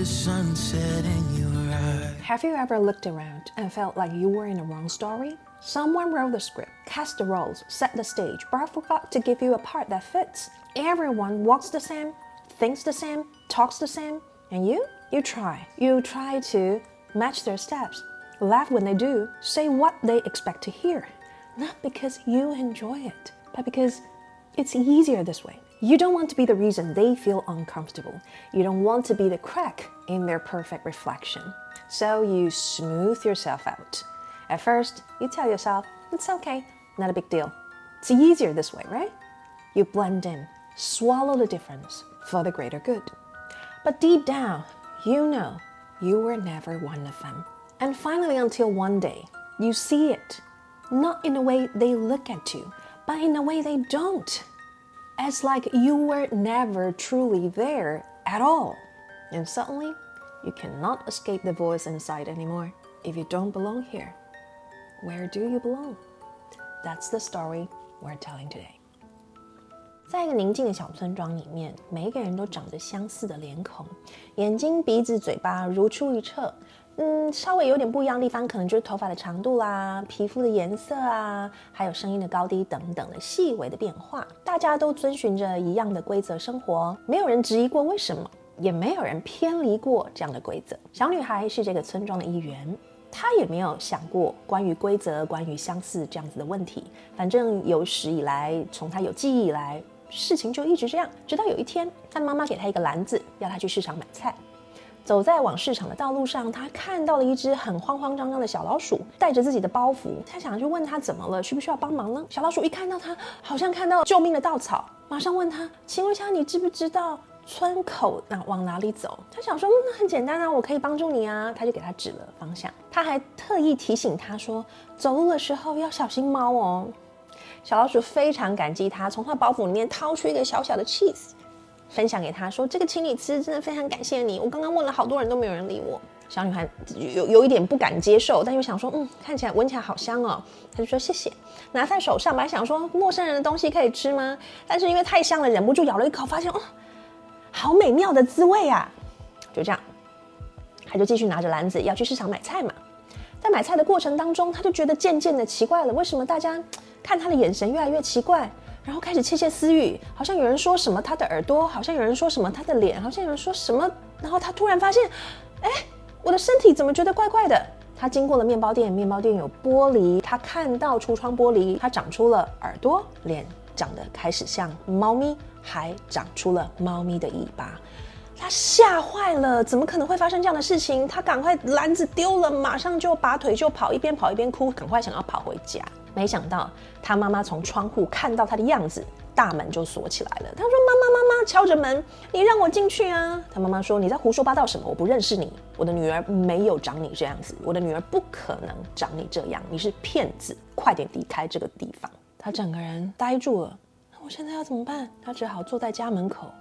the sunset in your eyes. Have you ever looked around and felt like you were in a wrong story? Someone wrote the script, cast the roles, set the stage, but forgot to give you a part that fits. Everyone walks the same, thinks the same, talks the same, and you try. You try to match their steps, laugh when they do, say what they expect to hear. Not because you enjoy it, but because it's easier this way. You don't want to be the reason they feel uncomfortable. You don't want to be the crack in their perfect reflection. So you smooth yourself out. At first, you tell yourself, it's okay, not a big deal. It's easier this way, right? You blend in, swallow the difference for the greater good. But deep down, you know you were never one of them. And finally, until one day, you see it, not in the way they look at you, but in the way they don't. It's like you were never truly there at all. And suddenly, you cannot escape the voice inside anymore. If you don't belong here, where do you belong? That's the story we're telling today. 在一个宁静的小村庄里面，每一个人都长着相似的脸孔，眼睛、鼻子、嘴巴如出一辙。稍微有点不一样的地方，可能就是头发的长度啦、皮肤的颜色啊，还有声音的高低等等的细微的变化。大家都遵循着一样的规则生活，没有人质疑过为什么，也没有人偏离过这样的规则。小女孩是这个村庄的一员，她也没有想过关于规则、关于相似这样子的问题。反正有史以来，从她有记忆以来，事情就一直这样。直到有一天，她妈妈给她一个篮子，要她去市场买菜。走在往市场的道路上，他看到了一只很慌慌张张的小老鼠，带着自己的包袱。他想去问他怎么了，需不需要帮忙呢？小老鼠一看到他，好像看到救命的稻草，马上问他：“请问一下，你知不知道村口往哪里走？”他想说：“那很简单啊，我可以帮助你啊。”他就给他指了方向。他还特意提醒他说：“走路的时候要小心猫哦。”小老鼠非常感激他，从他的包袱里面掏出一个小小的 cheese。分享给他说：“这个请你吃，真的非常感谢你。我刚刚问了好多人都没有人理我。”小女孩有一点不敢接受，但又想说：“看起来闻起来好香哦。”她就说：“谢谢。”拿在手上，本来想说陌生人的东西可以吃吗？但是因为太香了，忍不住咬了一口，发现好美妙的滋味啊！就这样，她就继续拿着篮子要去市场买菜嘛。在买菜的过程当中，她就觉得渐渐的奇怪了，为什么大家看她的眼神越来越奇怪？然后开始窃窃私语，好像有人说什么他的耳朵，好像有人说什么他的脸，好像有人说什么，然后他突然发现，我的身体怎么觉得怪怪的？他经过了面包店，面包店有玻璃，他看到橱窗玻璃，他长出了耳朵，脸长得开始像猫咪，还长出了猫咪的尾巴。他吓坏了，怎么可能会发生这样的事情？他赶快篮子丢了，马上就拔腿就跑，一边跑一边哭，赶快想要跑回家。没想到他妈妈从窗户看到他的样子，大门就锁起来了。他说：“妈妈，敲着门，你让我进去啊！”他妈妈说：“你在胡说八道什么？我不认识你，我的女儿没有长你这样子，我的女儿不可能长你这样，你是骗子，快点离开这个地方。”他整个人呆住了。我现在要怎么办？他只好坐在家门口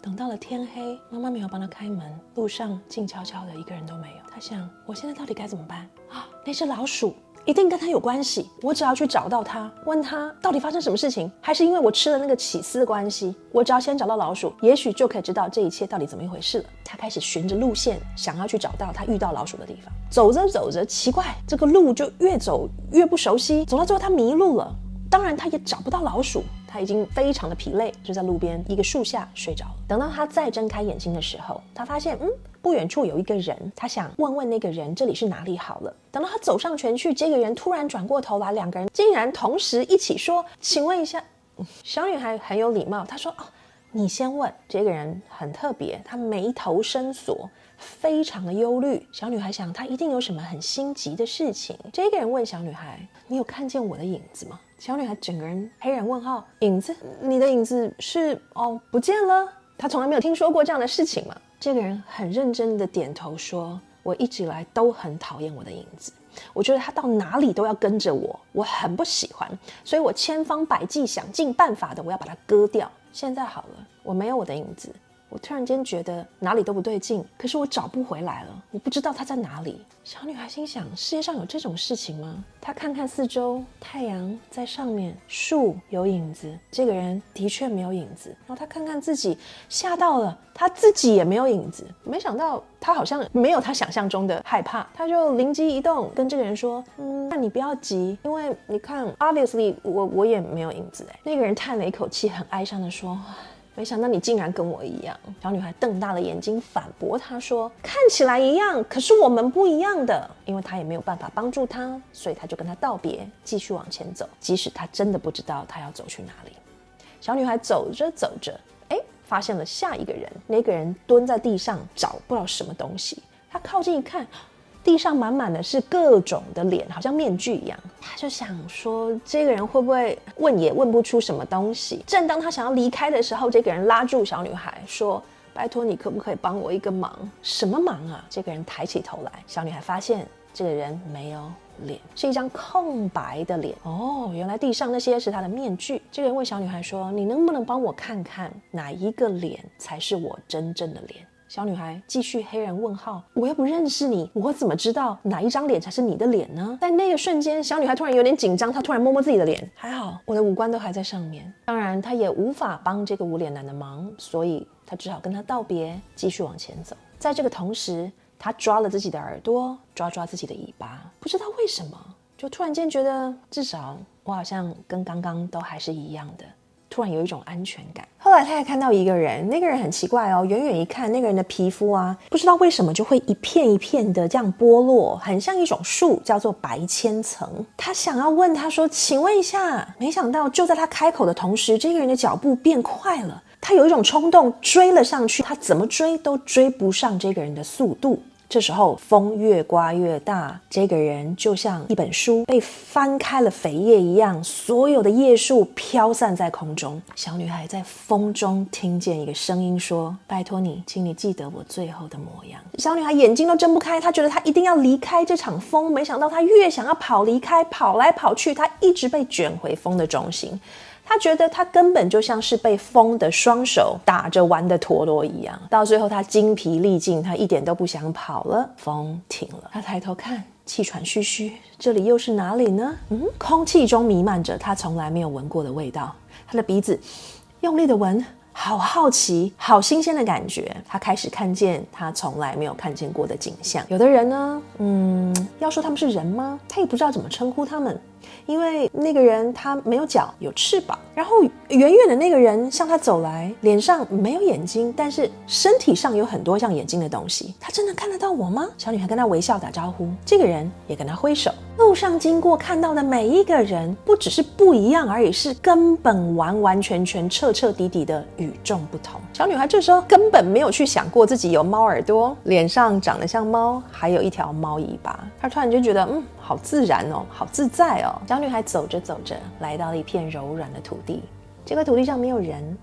等到了天黑，妈妈没有帮他开门，路上静悄悄的，一个人都没有。他想，我现在到底该怎么办啊？那只老鼠一定跟他有关系，我只要去找到他，问他到底发生什么事情，还是因为我吃了那个起司的关系？我只要先找到老鼠，也许就可以知道这一切到底怎么一回事了。他开始循着路线，想要去找到他遇到老鼠的地方。走着走着，奇怪，这个路就越走越不熟悉，走到最后他迷路了。当然他也找不到老鼠，他已经非常的疲累，就在路边一个树下睡着了。等到他再睁开眼睛的时候，他发现不远处有一个人，他想问问那个人这里是哪里好了。等到他走上前去，这个人突然转过头来，两个人竟然同时一起说：“请问一下。”小女孩很有礼貌，她说：“你先问。”这个人很特别，他眉头深锁，非常的忧虑。小女孩想，他一定有什么很心急的事情。这个人问小女孩：“你有看见我的影子吗？”小女孩整个人黑人问号，影子？你的影子是不见了？她从来没有听说过这样的事情嘛。这个人很认真的点头说：“我一直以来都很讨厌我的影子，我觉得他到哪里都要跟着我，我很不喜欢，所以我千方百计想尽办法的我要把它割掉。现在好了，我没有我的影子，我突然间觉得哪里都不对劲，可是我找不回来了，我不知道他在哪里。小女孩心想，世界上有这种事情吗？她看看四周，太阳在上面，树有影子，这个人的确没有影子。然后她看看自己，吓到了，她自己也没有影子。没想到她好像没有她想象中的害怕，她就灵机一动，跟这个人说：“那你不要急，因为你看 ，obviously 我也没有影子。”那个人叹了一口气，很哀伤的说：“没想到你竟然跟我一样。”小女孩瞪大了眼睛反驳他说：“看起来一样，可是我们不一样的。”因为他也没有办法帮助他，所以他就跟他道别，继续往前走，即使他真的不知道他要走去哪里。小女孩走着走着，发现了下一个人，那个人蹲在地上找不知道什么东西，她靠近一看，地上满满的是各种的脸，好像面具一样。他就想说，这个人会不会问也问不出什么东西。正当他想要离开的时候，这个人拉住小女孩说：“拜托你可不可以帮我一个忙？”“什么忙啊？”这个人抬起头来，小女孩发现这个人没有脸，是一张空白的脸。原来地上那些是他的面具。这个人问小女孩说：“你能不能帮我看看哪一个脸才是我真正的脸？”小女孩继续黑人问号：“我又不认识你，我怎么知道哪一张脸才是你的脸呢？”在那个瞬间，小女孩突然有点紧张，她突然摸摸自己的脸，还好我的五官都还在上面。当然，她也无法帮这个无脸男的忙，所以她只好跟他道别，继续往前走。在这个同时，她抓了自己的耳朵，抓自己的尾巴，不知道为什么，就突然间觉得至少我好像跟刚刚都还是一样的。突然有一种安全感。后来他还看到一个人，那个人很奇怪哦，远远一看，那个人的皮肤啊，不知道为什么就会一片一片的这样剥落，很像一种树，叫做白千层。他想要问他说：“请问一下。”没想到就在他开口的同时，这个人的脚步变快了，他有一种冲动追了上去，他怎么追都追不上这个人的速度。这时候风越刮越大，这个人就像一本书被翻开了扉页一样，所有的页数飘散在空中。小女孩在风中听见一个声音说：“拜托你，请你记得我最后的模样。”小女孩眼睛都睁不开，她觉得她一定要离开这场风，没想到她越想要跑离开，跑来跑去，她一直被卷回风的中心。他觉得他根本就像是被风的双手打着玩的陀螺一样，到最后他精疲力尽，他一点都不想跑了。风停了，他抬头看，气喘吁吁，这里又是哪里呢？空气中弥漫着他从来没有闻过的味道，他的鼻子用力的闻，好好奇，好新鲜的感觉。他开始看见他从来没有看见过的景象。有的人呢，要说他们是人吗？他也不知道怎么称呼他们。因为那个人他没有脚，有翅膀，然后远远的那个人向他走来，脸上没有眼睛，但是身体上有很多像眼睛的东西。他真的看得到我吗？小女孩跟他微笑打招呼，这个人也跟他挥手。路上经过看到的每一个人，不只是不一样而已，是根本完完全全彻彻底底的与众不同。小女孩这时候根本没有去想过自己有猫耳朵，脸上长得像猫，还有一条猫尾巴。她突然就觉得好自然哦，好自在哦。小女孩走着走着，来到了一片柔软的土地。这个土地上没有人，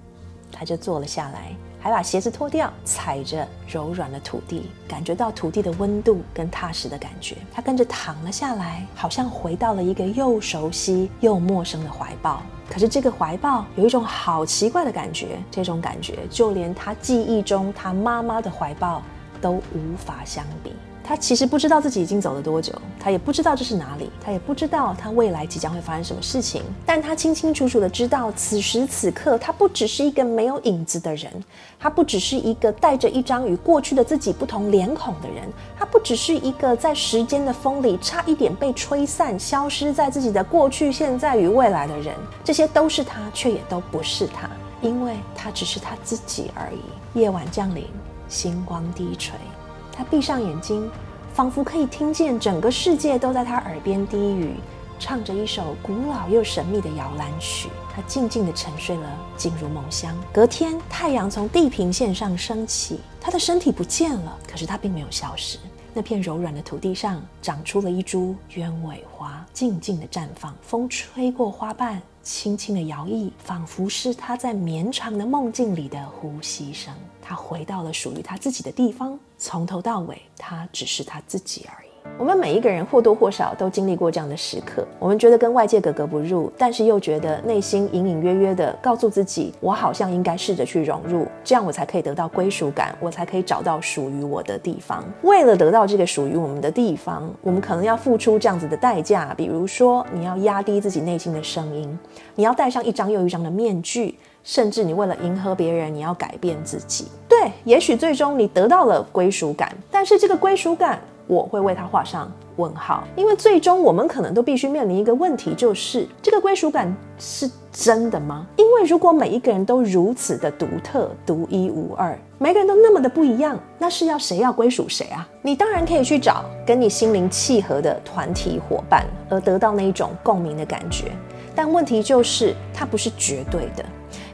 她就坐了下来，还把鞋子脱掉，踩着柔软的土地，感觉到土地的温度跟踏实的感觉。她跟着躺了下来，好像回到了一个又熟悉又陌生的怀抱。可是这个怀抱有一种好奇怪的感觉，这种感觉就连她记忆中她妈妈的怀抱都无法相比。他其实不知道自己已经走了多久，他也不知道这是哪里，他也不知道他未来即将会发生什么事情，但他清清楚楚的知道，此时此刻他不只是一个没有影子的人，他不只是一个带着一张与过去的自己不同脸孔的人，他不只是一个在时间的风里差一点被吹散，消失在自己的过去、现在与未来的人。这些都是他，却也都不是他，因为他只是他自己而已。夜晚降临，星光低垂，他闭上眼睛，仿佛可以听见整个世界都在他耳边低语，唱着一首古老又神秘的摇篮曲。他静静地沉睡了，进入梦乡。隔天，太阳从地平线上升起，他的身体不见了，可是他并没有消失。那片柔软的土地上长出了一株鸢尾花，静静地绽放。风吹过花瓣，轻轻地摇曳，仿佛是他在绵长的梦境里的呼吸声。他回到了属于他自己的地方，从头到尾，他只是他自己而已。我们每一个人或多或少都经历过这样的时刻，我们觉得跟外界格格不入，但是又觉得内心隐隐约约的告诉自己，我好像应该试着去融入，这样我才可以得到归属感，我才可以找到属于我的地方。为了得到这个属于我们的地方，我们可能要付出这样子的代价，比如说你要压低自己内心的声音，你要戴上一张又一张的面具，甚至你为了迎合别人，你要改变自己。对，也许最终你得到了归属感，但是这个归属感我会为它画上问号，因为最终我们可能都必须面临一个问题，就是这个归属感是真的吗？因为如果每一个人都如此的独特、独一无二，每个人都那么的不一样，那是要谁要归属谁啊？你当然可以去找跟你心灵契合的团体伙伴，而得到那一种共鸣的感觉，但问题就是它不是绝对的。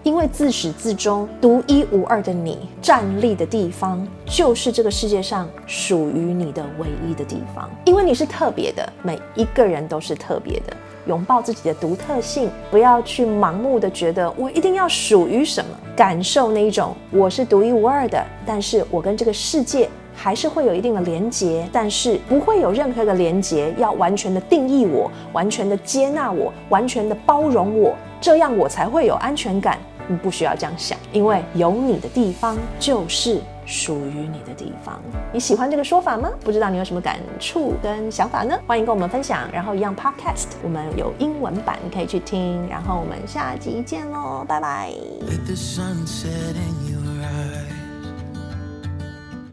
因为自始至终独一无二的你站立的地方，就是这个世界上属于你的唯一的地方。因为你是特别的，每一个人都是特别的。拥抱自己的独特性，不要去盲目的觉得我一定要属于什么，感受那一种我是独一无二的，但是我跟这个世界还是会有一定的连结，但是不会有任何的连结要完全的定义我，完全的接纳我，完全的包容我，这样我才会有安全感。你不需要这样想，因为有你的地方就是属于你的地方。你喜欢这个说法吗？不知道你有什么感触跟想法呢？欢迎跟我们分享。然后一样 podcast 我们有英文版可以去听，然后我们下集见咯，拜拜。With the sunset in your